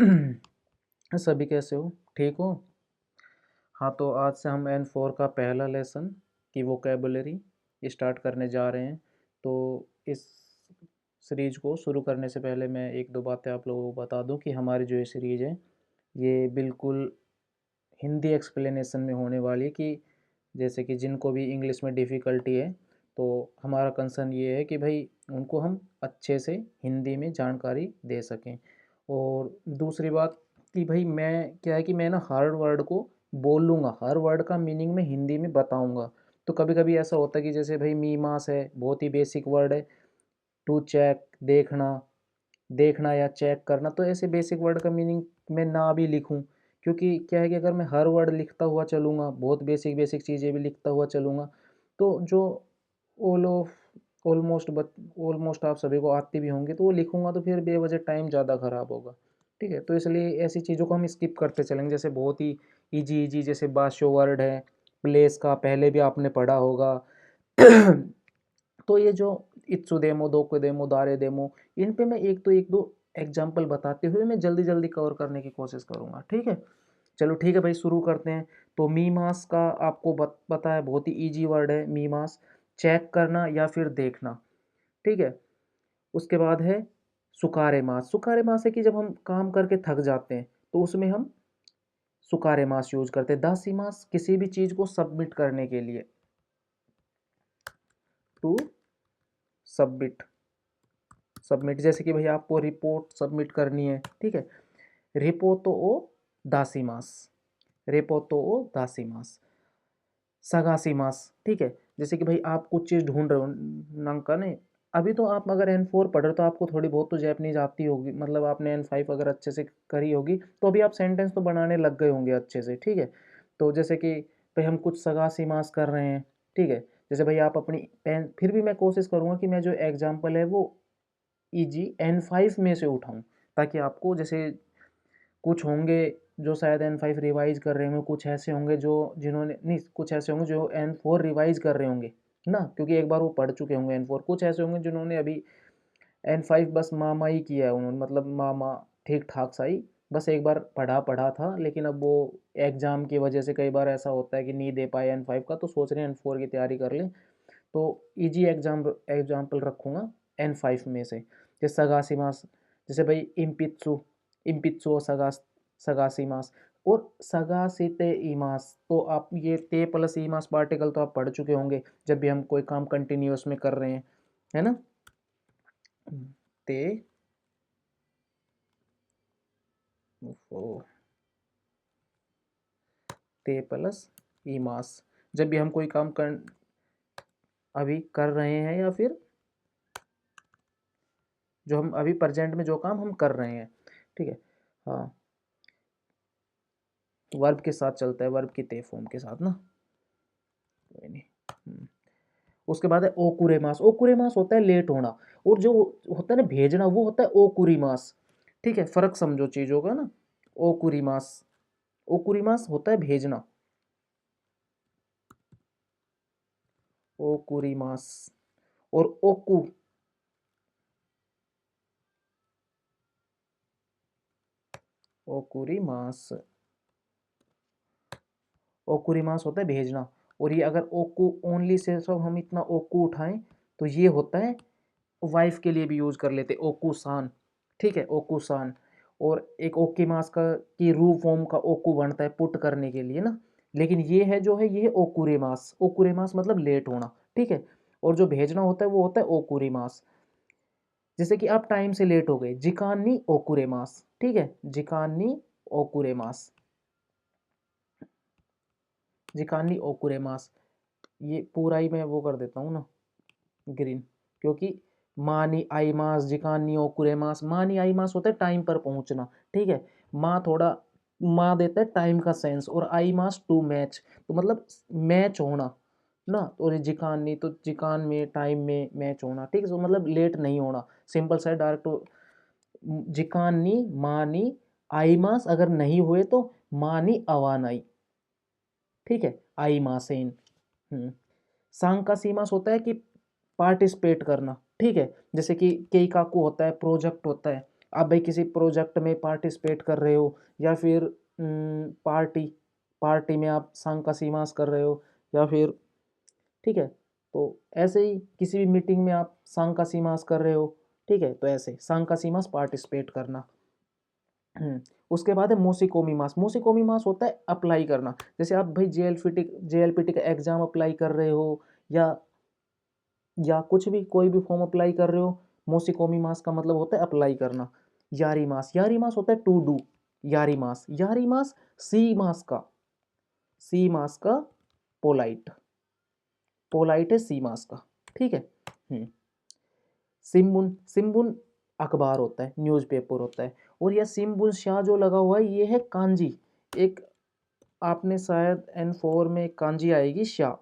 सभी कैसे हो? ठीक हो? हाँ, तो आज से हम N4 का पहला लेसन की वोकेबुलरी स्टार्ट करने जा रहे हैं। तो इस सीरीज को शुरू करने से पहले मैं एक दो बातें आप लोगों को बता दूं कि हमारी जो ये सीरीज है, ये बिल्कुल हिंदी एक्सप्लेनेशन में होने वाली है। कि जैसे कि जिनको भी इंग्लिश में डिफ़िकल्टी है, तो हमारा कंसर्न ये है कि भाई उनको हम अच्छे से हिंदी में जानकारी दे सकें। और दूसरी बात कि भाई मैं क्या है कि मैं ना हर वर्ड को बोल लूँगा, हर वर्ड का मीनिंग मैं हिंदी में बताऊँगा। तो कभी कभी ऐसा होता है कि जैसे भाई मी मास है, बहुत ही बेसिक वर्ड है। टू चेक, देखना, देखना या चेक करना, तो ऐसे बेसिक वर्ड का मीनिंग मैं ना भी लिखूं। क्योंकि क्या है कि अगर मैं हर वर्ड लिखता हुआ चलूँगा, बहुत बेसिक बेसिक चीज़ें भी लिखता हुआ चलूँगा, तो जो ऑल ऑफ ऑलमोस्ट ऑलमोस्ट आप सभी को आती भी होंगी, तो वो लिखूँगा तो फिर बेवजह टाइम ज़्यादा ख़राब होगा। ठीक है, तो इसलिए ऐसी चीज़ों को हम स्किप करते चलेंगे। जैसे बहुत ही इजी इजी जैसे बाशो वर्ड है, प्लेस का पहले भी आपने पढ़ा होगा। तो ये जो इत्सु देमो, दोको देमो, दारे देमो, इन पे मैं एक दो एग्जाम्पल बताते हुए मैं जल्दी जल्दी कवर करने की कोशिश करूँगा। ठीक है, चलो ठीक है भाई, शुरू करते हैं। तो मीमांस का आपको पता है, बहुत ही इजी वर्ड है मीमांस, चेक करना या फिर देखना। ठीक है, उसके बाद है सुकारे मास। सुकारे मास है कि जब हम काम करके थक जाते हैं, तो उसमें हम सुकारे मास यूज करते हैं। दासी मास किसी भी चीज़ को सबमिट करने के लिए, टू सबमिट। सबमिट जैसे कि भाई आपको रिपोर्ट सबमिट करनी है। ठीक है, रिपोर्टो ओ दासिमास, रिपोर्टो ओ दासिमास। सगासीमास, ठीक है, जैसे कि भाई आप कुछ चीज़ ढूंढ रहे हो, नंका ने अभी तो आप अगर N4 पढ़ रहे हो तो आपको थोड़ी बहुत तो जैपनीज आती होगी, मतलब आपने N5 अगर अच्छे से करी होगी तो अभी आप सेंटेंस तो बनाने लग गए होंगे अच्छे से। ठीक है, तो जैसे कि भाई हम कुछ सगासीमास कर रहे हैं। ठीक है, जैसे भाई आप अपनी पेन, फिर भी मैं कोशिश करूँगा कि मैं जो एग्जाम्पल है वो ईजी N5 में से उठाऊं, ताकि आपको जैसे कुछ होंगे जो शायद N5 रिवाइज कर रहे होंगे, कुछ ऐसे होंगे जो जिन्होंने नहीं, कुछ ऐसे होंगे जो N4 रिवाइज कर रहे होंगे ना, क्योंकि एक बार वो पढ़ चुके होंगे N4। कुछ ऐसे होंगे जिन्होंने अभी N5 बस मामा ही किया है उन्होंने, मतलब मामा ठीक ठाक सा ही, बस एक बार पढ़ा पढ़ा था, लेकिन अब वो एग्ज़ाम की वजह से कई बार ऐसा होता है कि नहीं दे पाए N5 का, तो सोच रहे हैं N4 की तैयारी कर लें। तो ईजी एग्जाम्पल रखूँगा N5 में से। जैसे सगासीमास, जैसे भाई इम्पित्सु, इम्पित्सो सगासीमास। और सगासीते ईमास, तो आप ये ते प्लस ईमास पार्टिकल तो आप पढ़ चुके होंगे जब भी हम कोई काम कंटिन्यूअस में कर रहे हैं, है ना। ते ओ, ते प्लस ईमास, जब भी हम कोई काम अभी कर रहे हैं, या फिर जो हम अभी प्रेजेंट में जो काम हम कर रहे हैं। ठीक है, हाँ, वर्ब के साथ चलता है, वर्ब की ते फॉर्म के साथ ना, कोई नहीं। उसके बाद है ओकुरेमास। ओकुरेमास होता है लेट होना, और जो होता है ना भेजना, वो होता है ओकुरीमास। ठीक है, फर्क समझो चीजों का ना। ओकुरीमास, ओकुरीमास होता है भेजना, ओकुरीमास। और ओकू, ओकुरीमास, ओकुरीमास होता है भेजना। और ये अगर ओकू ओनली से सब हम इतना ओकू उठाएं, तो ये होता है वाइफ के लिए भी यूज कर लेते, ओकू सान। ठीक है, ओकू सान। और एक ओकी मास का की रू फॉर्म का ओकू बनता है पुट करने के लिए ना, लेकिन ये है जो है ये है ओकुरे मास। ओकुरे मास मतलब लेट होना। ठीक है, और जो भेजना होता है वो होता है ओकुरे मास। जैसे कि आप टाइम से लेट हो गए, जिकानी ओकुरे मास। ठीक है, जिकानी ओकुरे मास, जिकानी ओकुरे मास। ये पूरा ही मैं वो कर देता हूँ ना, ग्रीन, क्योंकि मानी आई मास, जिकानी ओकुरे मास। मानी आई मास होता है टाइम पर पहुंचना। ठीक है, माँ थोड़ा, माँ देता है टाइम का सेंस, और आई मास टू मैच, तो मतलब मैच होना ना। और जिकानी तो जिकान में टाइम में मैच होना। ठीक है, तो मतलब लेट नहीं होना, सिंपल सा डायरेक्ट। जिकानी मानी आई मास, अगर नहीं हुए तो मानी अवानाई। ठीक है, आई मासेन। सांग का सीमास होता है कि पार्टिसिपेट करना। ठीक है, जैसे कि कई काकू होता है, प्रोजेक्ट होता है, आप भाई किसी प्रोजेक्ट में पार्टिसिपेट कर रहे हो, या फिर पार्टी में आप सांकासीमास कर रहे हो, या फिर, ठीक है, तो ऐसे ही किसी भी मीटिंग में आप सांकासीमास कर रहे हो, ठीक है, तो ऐसे सांकासीमास पार्टिसिपेट करना। उसके बाद है मोसिकोमीमास। मोसिकोमीमास होता है अप्लाई करना। जैसे आप भाई जेएलपीटी का एग्जाम अप्लाई कर रहे हो, या कुछ भी कोई भी फॉर्म अप्लाई कर रहे हो, मोसिकोमीमास का मतलब होता है अप्लाई करना। यारी मास होता है टू डू। यारी मास सी मास का पोलाइट है सी मास का, ठीक है। सिम्बुन अखबार होता है, न्यूज़पेपर होता है। और यह सिम्बुन शाह जो लगा हुआ है ये है कांजी। एक आपने शायद N4 में एक कांजी आएगी शाह,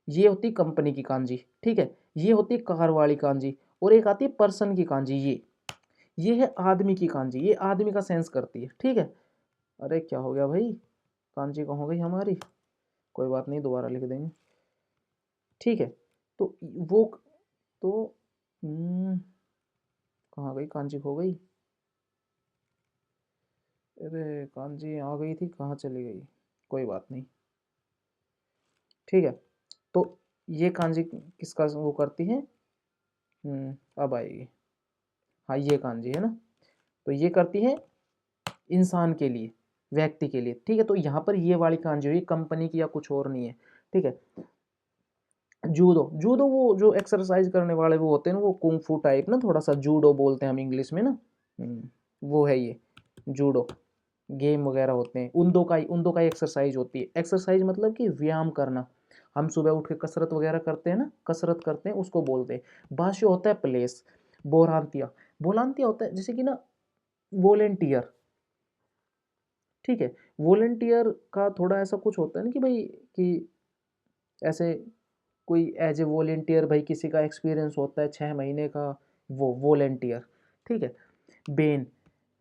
ये होती कंपनी की कांजी, ठीक है। ये होती कार वाली कांजी, और एक आती है पर्सन की कांजी, ये है आदमी की कांजी, ये आदमी का सेंस करती है, ठीक है। अरे क्या हो गया भाई, कांजी कहाँ हो गई हमारी, कोई बात नहीं, दोबारा लिख देंगे, ठीक है। तो वो तो कहाँ गई कांजी, खो गई। अरे कांजी आ गई थी, कहाँ चली गई, कोई बात नहीं, ठीक है। तो ये कांजी किसका वो करती है, अब आएगी, हाँ ये कांजी है ना, तो ये करती है इंसान के लिए, व्यक्ति के लिए, ठीक है। तो यहाँ पर ये वाली कांजी हुई कंपनी की या कुछ और नहीं है, ठीक है। जूडो जूडो वो जो एक्सरसाइज करने वाले वो होते हैं ना, वो कुंग फू टाइप ना, थोड़ा सा जूडो बोलते हैं हम इंग्लिश में ना, वो है ये जूडो। गेम वगैरह होते हैं, उन दो का एक्सरसाइज होती है। एक्सरसाइज मतलब कि व्यायाम करना, हम सुबह उठ के कसरत वगैरह करते हैं ना, कसरत करते हैं, उसको बोलते हैं। भाष्य होता है प्लेस। बोरांतिया बोलांतिया होता है जैसे कि ना वॉलेंटियर, ठीक है। वॉलेंटियर का थोड़ा ऐसा कुछ होता है ना कि भाई, कि ऐसे कोई एज ए वॉलेंटियर भाई किसी का एक्सपीरियंस होता है 6 महीने का, वो वॉलेंटियर, ठीक है। बेन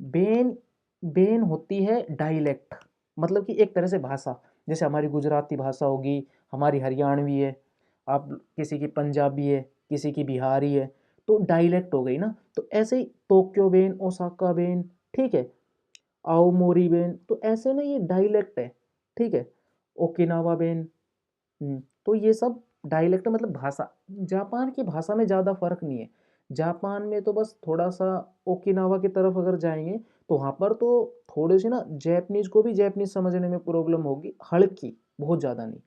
बेन बेन होती है डायलेक्ट, मतलब कि एक तरह से भाषा, जैसे हमारी गुजराती भाषा होगी, हमारी हरियाणवी है, आप किसी की पंजाबी है, किसी की बिहारी है, तो डायलेक्ट हो गई ना। तो ऐसे ही टोक्यो बेन, ओसाका बेन, ठीक है, आओमोरी बेन, तो ऐसे ना ये डायलेक्ट है, ठीक है। ओकिनावा बेन, तो ये सब डायलेक्ट मतलब भाषा। जापान की भाषा में ज़्यादा फर्क नहीं है। जापान में तो बस थोड़ा सा ओकिनावा की तरफ अगर जाएंगे तो वहाँ पर तो थोड़ी सी ना जैपनीज को भी जैपनीज समझने में प्रॉब्लम होगी, हल्की, बहुत ज़्यादा नहीं।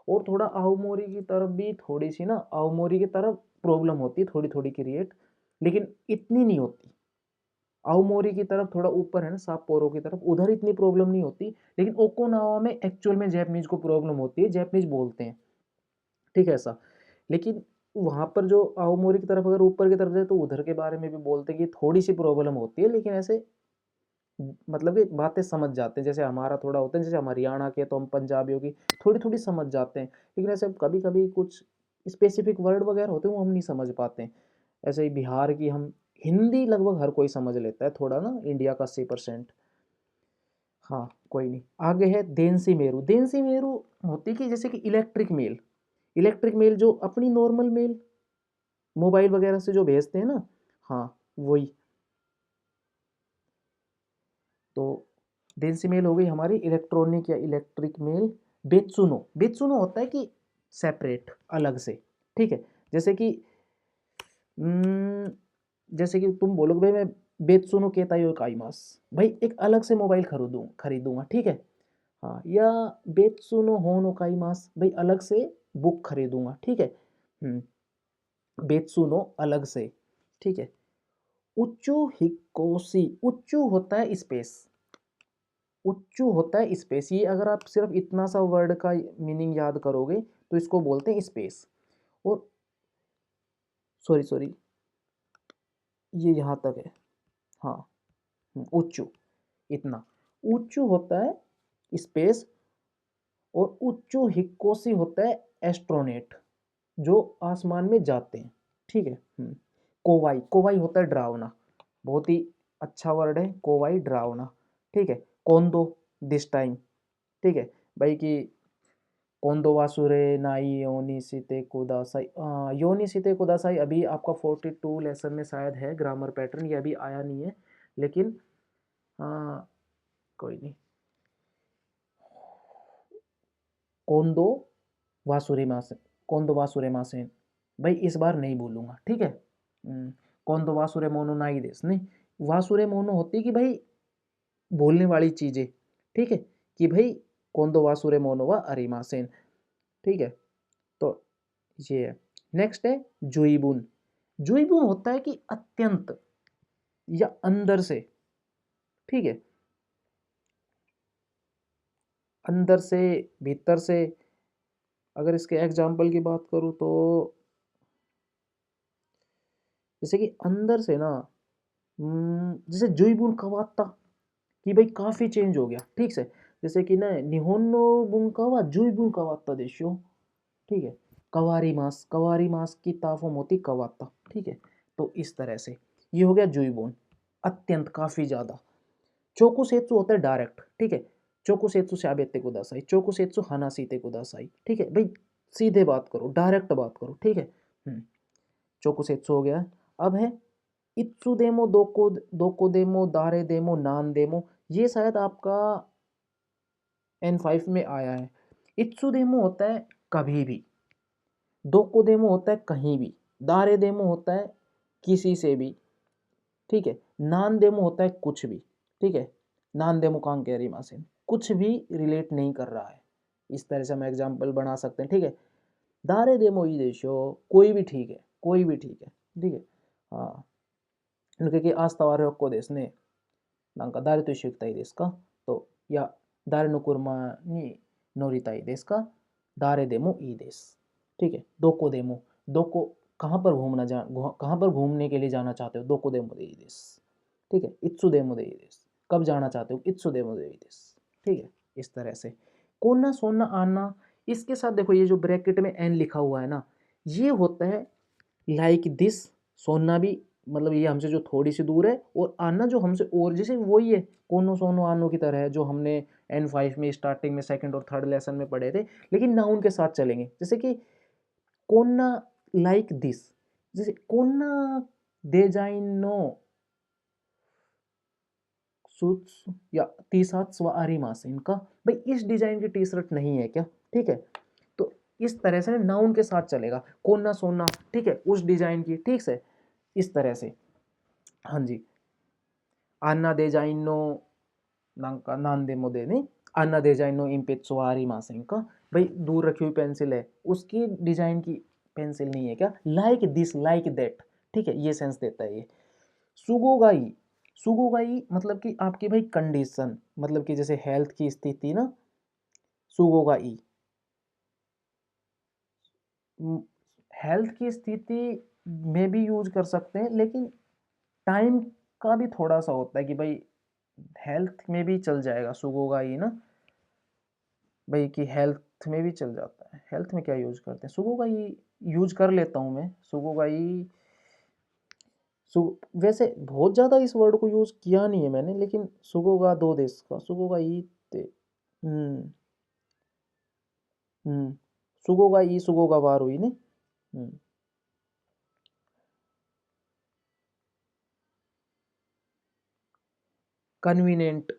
और थोड़ा आओमोरी की तरफ भी थोड़ी सी ना, आओमोरी की तरफ प्रॉब्लम होती है थोड़ी थोड़ी क्रिएट, लेकिन इतनी नहीं होती। आओमोरी की तरफ थोड़ा ऊपर है ना, साप्पोरो की तरफ, उधर इतनी प्रॉब्लम नहीं होती। लेकिन ओकिनावा में एक्चुअल में जैपनीज को प्रॉब्लम होती है, जैपनीज बोलते हैं, ठीक है ऐसा। लेकिन वहाँ पर जो आओमोरी की तरफ अगर ऊपर की तरफ जाए तो उधर के बारे में भी बोलते हैं कि थोड़ी सी प्रॉब्लम होती है, लेकिन ऐसे मतलब कि बातें समझ जाते हैं। जैसे हमारा थोड़ा होता है, जैसे हम हरियाणा के तो हम पंजाबियों की थोड़ी थोड़ी समझ जाते हैं, लेकिन ऐसे कभी कभी कुछ स्पेसिफिक वर्ड वगैरह होते हैं वो हम नहीं समझ पाते हैं। ऐसे ही बिहार की हम हिंदी लगभग हर कोई समझ लेता है थोड़ा ना, इंडिया का 80%। हाँ कोई नहीं, आगे है देनसी मेरू। देनसी मेरू होती कि जैसे कि इलेक्ट्रिक मेल जो अपनी नॉर्मल मेल मोबाइल वगैरह से जो भेजते हैं ना, हाँ वही। तो देनसी मेल हो गई हमारी इलेक्ट्रॉनिक या इलेक्ट्रिक मेल। बेत्सुनो होता है कि सेपरेट, अलग से, ठीक है। जैसे कि हम्म, जैसे कि तुम बोलोगे भाई मैं बेत्सुनो केतायो काइमास, भाई एक अलग से मोबाइल खरीदूंगा, ठीक है। हाँ, या बेत्सुनो होनो काइमास, भाई अलग से बुक खरीदूंगा, ठीक है। बेत्सुनो अलग से, ठीक है। उच्चू हिकोसी, उच्चू होता है स्पेस, उच्चू होता है स्पेस। ये अगर आप सिर्फ इतना सा वर्ड का मीनिंग याद करोगे तो इसको बोलते हैं स्पेस। और सॉरी सॉरी, ये यहाँ तक है, हाँ। उच्चू, इतना उच्चू होता है स्पेस। और उच्चू हिकोसी होता है एस्ट्रोनेट, जो आसमान में जाते हैं, ठीक है। कोवाई कोवाई होता है डरावना, बहुत ही अच्छा वर्ड है कोवाई, डरावना, ठीक है। कौन दो दिस टाइम, ठीक है भाई कि कोंदो वासुरे नाई योनी सीते कुदासाई, योनी सीते कुदासाई अभी आपका 42 लेसन में शायद है ग्रामर पैटर्न, ये अभी आया नहीं है, लेकिन कोई नहीं। कोंदो वासुरे मासे, कोंदो वासुरे मासे, भाई इस बार नहीं बोलूँगा, ठीक है। कोंदो वासुरे मोनो नाई देस, नहीं, वासुरे मोनो होती है कि भाई बोलने वाली चीज़ें, ठीक है, कि भाई कोंदो वासुरे मोनो वा अरिमासेन, ठीक है। तो ये है। नेक्स्ट है जुईबुन। जुईबुन होता है कि अत्यंत या अंदर से, ठीक है, अंदर से, भीतर से। अगर इसके एग्जाम्पल की बात करूँ तो जैसे कि अंदर से ना, जैसे जुईबुन कवात्ता, कि भाई काफ़ी चेंज हो गया, ठीक से। जैसे कि ना निहोन्नो बुंका वा जुईबुन कवात्ता देशो, ठीक है। कवारी मास की ताफम होती कवात्ता, ठीक है। तो इस तरह से ये हो गया जुईबुन, अत्यंत, काफ़ी ज़्यादा। चोकुसेत्सु होता है डायरेक्ट, ठीक है। चोकुसेत्सु शाबेते कुदासाई, चोकुसेत्सु हानासीते कुदासाई, ठीक है भाई, सीधे बात करो, डायरेक्ट बात करो, ठीक है। चोकुसेत्सु हो गया। अब है इत्सु देमो, दोको दोको देमो, दारे देमो, नान देमो। ये शायद आपका N5 में आया है। इत्सु देमो होता है कभी भी, दोको देमो होता है कहीं भी, दारे देमो होता है किसी से भी, ठीक है। नान देमो होता है कुछ भी, ठीक है। नान देमो कांग कैरी मासेन, कुछ भी रिलेट नहीं कर रहा है। इस तरह से हम एग्जाम्पल बना सकते हैं, ठीक है। दारे देमो ई देशो, कोई भी ठीक है, कोई भी ठीक है, ठीक है। हाँ, क्योंकि आस्था वारे को देश ने नांका दारे तो शिकता ही देश का, तो या दारे नो कुर्मा नी नोरिता ही देश का, दारे देमो ई देश, ठीक है। दोको देमो, दोको कहाँ पर कहाँ पर घूमने के लिए जाना चाहते हो, दोको देमो दे ई देश, ठीक है। इत्सु देमो दे ई देश, कब जाना चाहते हो, इत्सु देमो दे ई देश, ठीक है। इस तरह से कोना सोना आना, इसके साथ देखो ये जो ब्रैकेट में एन लिखा हुआ है ना, ये होता है लाइक दिस। सोना भी मतलब ये हमसे जो थोड़ी सी दूर है, और आना जो हमसे और, जैसे वही है कोनो सोनो आनो की तरह है, जो हमने N5 में स्टार्टिंग में सेकंड और थर्ड लेसन में पढ़े थे, लेकिन नाउन के साथ चलेंगे। जैसे कि कोना लाइक दिस, जैसे कोना डिजाइनो सूट्स या टी शर्ट्स व आरिमास, इनका भाई इस डिजाइन की टी शर्ट नहीं है क्या, ठीक है। तो इस तरह से नाउन के साथ चलेगा, कोना सोना, ठीक है, उस डिजाइन की, ठीक है, इस तरह से। हाँ जी। अन्ना दे जाइनो नांका नान दे मोदे ने, अन्ना दे जाइनो इम्पेत्सो आरिमासेन का, भाई दूर रखी हुई पेंसिल है, उसकी डिजाइन की पेंसिल नहीं है क्या, लाइक दिस लाइक दैट, ठीक है, ये सेंस देता है ये। सुगोगाई, सुगोगाई मतलब कि आपकी भाई कंडीशन, मतलब कि जैसे हेल्थ की स्थिति ना, सुगोगाई हेल्थ की स्थिति में भी यूज कर सकते हैं, लेकिन टाइम का भी थोड़ा सा होता है कि भाई हेल्थ में भी चल जाएगा सुगोगाई ना, भाई कि हेल्थ में भी चल जाता है। हेल्थ में क्या यूज करते हैं, सुगोगाई यूज कर लेता हूँ मैं, सुगोगाई। वैसे बहुत ज़्यादा इस वर्ड को यूज़ किया नहीं है मैंने, लेकिन सुगोगा दो देश का, सुगोगा ई ते, हम्म हम्म सुगोगा ई सुगोगा वार हुई ने, कन्वीनियंट,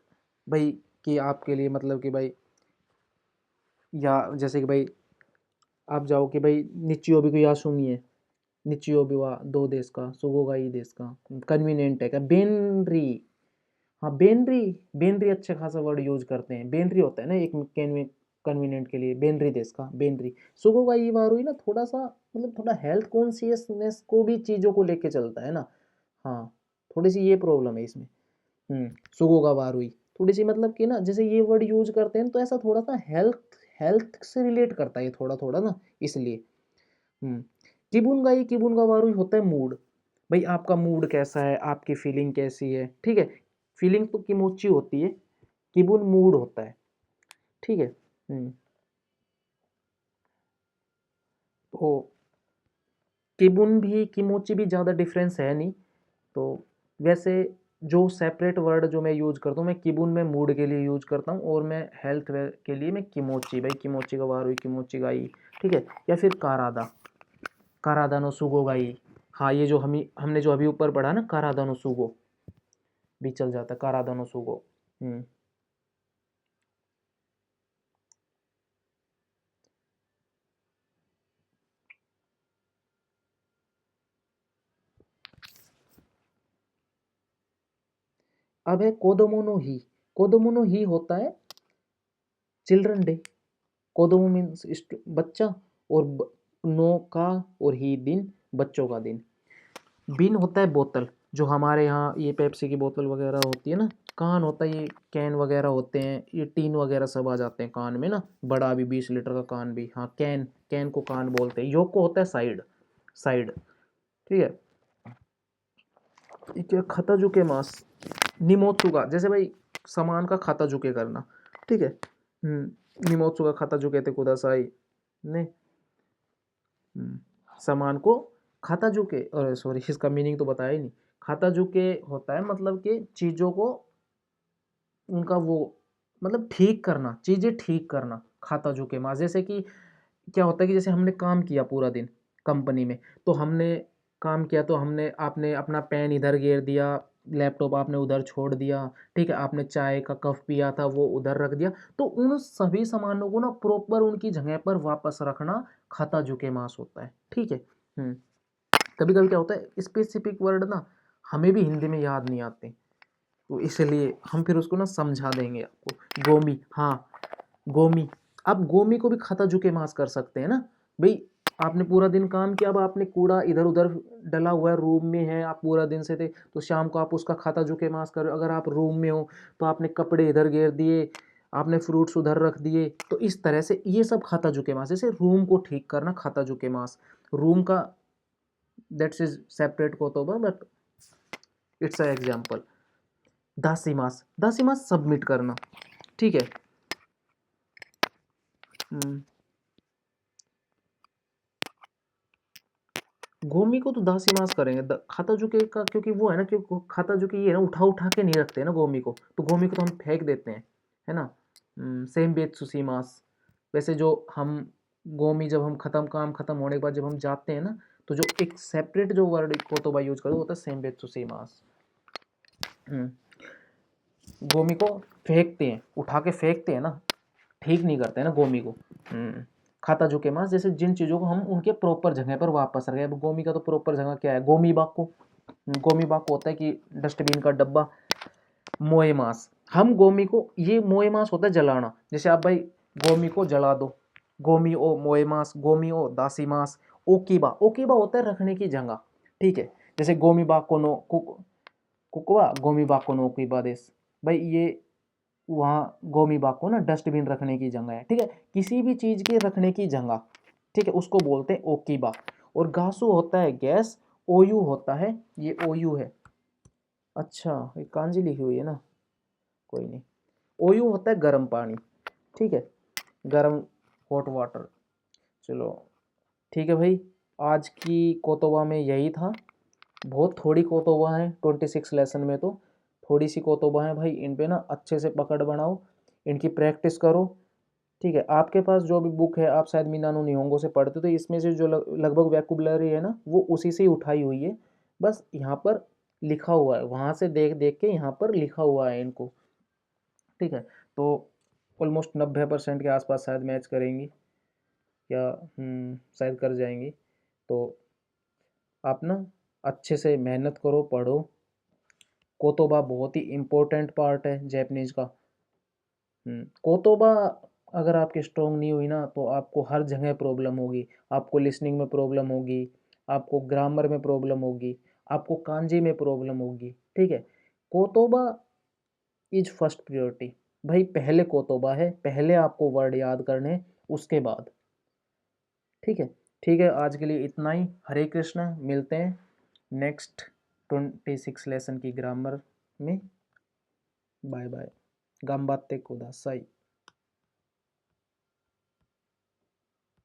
भाई कि आपके लिए, मतलब कि भाई, या जैसे कि भाई आप जाओ कि भाई निचियो भी कोई आसुमी है, निचियो भी वा दो देश का, सुगोगा ई देश का, कन्वीनियंट है क्या, बेनरी। हाँ बेनरी, बेनरी अच्छा खासा वर्ड यूज करते हैं, बेनरी होता है ना एक कन्वीनियंट के लिए, बेनरी देश का, बेनरी। सुगोगा ये बार हुई ना, थोड़ा सा मतलब थोड़ा हेल्थ कॉन्शियसनेस को भी चीज़ों को लेके चलता है ना। हाँ, थोड़ी सी ये प्रॉब्लम है इसमें। सुगोगा बार हुई थोड़ी सी, मतलब कि ना जैसे ये वर्ड यूज करते हैं तो ऐसा थोड़ा सा हेल्थ हेल्थ से रिलेट करता है थोड़ा थोड़ा ना, इसलिए। किबुनगाई, किबुनगा वारुई होता है मूड, भाई आपका मूड कैसा है, आपकी फीलिंग कैसी है, ठीक है। फीलिंग तो किमोची होती है, किबुन मूड होता है, ठीक है। तो किबुन भी किमोची भी ज़्यादा डिफरेंस है नहीं, तो वैसे जो सेपरेट वर्ड जो मैं यूज करता हूँ, मैं किबुन में मूड के लिए यूज करता हूँ, और मैं हेल्थ के लिए मैं किमोची, भाई किमोची का वार हुई, किमोची गाई, ठीक है। या फिर कारादा, कारादा नो सुगो गाई। हाँ, ये जो हमने जो अभी ऊपर पढ़ा ना, कारादा नो सुगो भी चल जाता है, कारादा नो सुगो। अब है कोदोमो नो ही। कोदोमो नो ही होता है चिल्ड्रन डे। कोदोमो मीन्स बच्चा, और नो का और ही दिन, बच्चों का दिन। बिन होता है बोतल, जो हमारे यहाँ ये पेप्सी की बोतल वगैरह होती है ना। कान होता है, ये कैन वगैरह होते हैं, ये टीन वगैरह सब आ जाते हैं कान में ना, बड़ा भी 20 लीटर का कान भी, हाँ कैन, कैन को कान बोलते हैं। योको होता है साइड, साइड, ठीक है। ये खता जुके मास, निमोत्सुका, जैसे भाई सामान का खाता जुके करना, ठीक है। निमोत्सुका खाता जुके थे कुदासाई ने, सामान को खाता जुके, और सॉरी इसका मीनिंग तो बताया ही नहीं। खाता जुके होता है मतलब कि चीज़ों को, उनका वो मतलब ठीक करना, चीज़ें ठीक करना, खाता जुके मास। जैसे कि क्या होता है कि जैसे हमने काम किया पूरा दिन कंपनी में, तो हमने काम किया, तो हमने, आपने अपना पेन इधर गिर दिया, लैपटॉप आपने उधर छोड़ दिया, ठीक है, आपने चाय का कप पिया था वो उधर रख दिया, तो उन सभी सामानों को ना प्रॉपर उनकी जगह पर वापस रखना खाता जुके मास होता है, ठीक है। कभी कभी क्या होता है, स्पेसिफिक वर्ड ना हमें भी हिंदी में याद नहीं आते, तो इसलिए हम फिर उसको ना समझा देंगे आपको। गोमी, हाँ गोमी, आप गोमी को भी खाता जुके मास कर सकते हैं ना भाई। आपने पूरा दिन काम किया, अब आपने कूड़ा इधर उधर डला हुआ है, रूम में है, आप पूरा दिन से थे, तो शाम को आप उसका खाता जुके मास कर रहे हो। अगर आप रूम में हो तो आपने कपड़े इधर घेर दिए, आपने फ्रूट्स उधर रख दिए, तो इस तरह से ये सब खाता जुके मास। जैसे रूम को ठीक करना खाता जुके मास, रूम का दैट्स इज सेपरेट कोतोबा, बट इट्स अ एग्जाम्पल। दासीमास, दासीमास सबमिट करना, ठीक है। गोमी को तो दासी मास करेंगे, खाता जुके का, क्योंकि वो है ना, क्योंकि खाता जुके ये है ना, उठा उठा के नहीं रखते हैं ना गोमी को, तो गोमी को तो हम फेंक देते हैं, है ना। सेम बेत सुसी मास। वैसे जो हम गोमी, जब हम काम खत्म होने के बाद जब हम जाते हैं ना, तो जो एक सेपरेट जो वर्ड को तो भाई यूज करो, वो होता है सेम बेत सुसी मास। गोमी को फेंकते हैं, उठा के फेंकते हैं ना, ठीक नहीं करते हैं ना गोमी को। खाता जुके मास, जैसे जिन चीज़ों को हम उनके प्रॉपर जगह पर वापस रखें। अब गोमी का तो प्रॉपर जगह क्या है, गोमी बाको, गोमी बाको होता है कि डस्टबिन का डब्बा। मोए मास, हम गोमी को, ये मोए मास होता है जलाना, जैसे आप भाई गोमी को जला दो, गोमी ओ मोए मास, गोमी ओ दासी मास। ओकीबा, ओकीबा होता है रखने की जगह, ठीक है। जैसे गोमी बाको नो कुकवा, गोमी बाको नो ओकीबा देस, भाई ये वहाँ गोमी बाग को ना डस्टबिन रखने की जगह है, ठीक है। किसी भी चीज़ के रखने की जगह, ठीक है, उसको बोलते हैं ओकीबा। और गासू होता है गैस, ओयू होता है, ये ओयू है। अच्छा, ये कांजी लिखी हुई है ना, कोई नहीं। ओयू होता है गर्म पानी, ठीक है, गर्म हॉट वाटर। चलो ठीक है भाई, आज की कोतोबा में यही था। बहुत थोड़ी कोतोबा है 26 लेसन में, तो थोड़ी सी कोतोबा है भाई, इन पे ना अच्छे से पकड़ बनाओ, इनकी प्रैक्टिस करो, ठीक है। आपके पास जो भी बुक है, आप शायद मीनानो निहोंगो से पढ़ते, तो इसमें से जो लगभग वैकुबलरी है ना, वो उसी से ही उठाई हुई है, बस यहाँ पर लिखा हुआ है, वहाँ से देख देख के यहाँ पर लिखा हुआ है इनको, ठीक है। तो ऑलमोस्ट 90% के आसपास शायद मैच करेंगी, या शायद कर जाएंगी। तो आप ना अच्छे से मेहनत करो, पढ़ो। कोतोबा बहुत ही इम्पोर्टेंट पार्ट है जैपनीज का। कोतोबा अगर आपकी स्ट्रॉन्ग नहीं हुई ना, तो आपको हर जगह प्रॉब्लम होगी। आपको लिसनिंग में प्रॉब्लम होगी, आपको ग्रामर में प्रॉब्लम होगी, आपको कांजी में प्रॉब्लम होगी, ठीक है। कोतोबा इज फर्स्ट प्रायोरिटी, भाई पहले कोतोबा है, पहले आपको वर्ड याद करने, उसके बाद, ठीक है। ठीक है, आज के लिए इतना ही। हरे कृष्णा, मिलते हैं नेक्स्ट 26 लेसन की ग्रामर में। Bye bye. गम्बाते कुदासाई।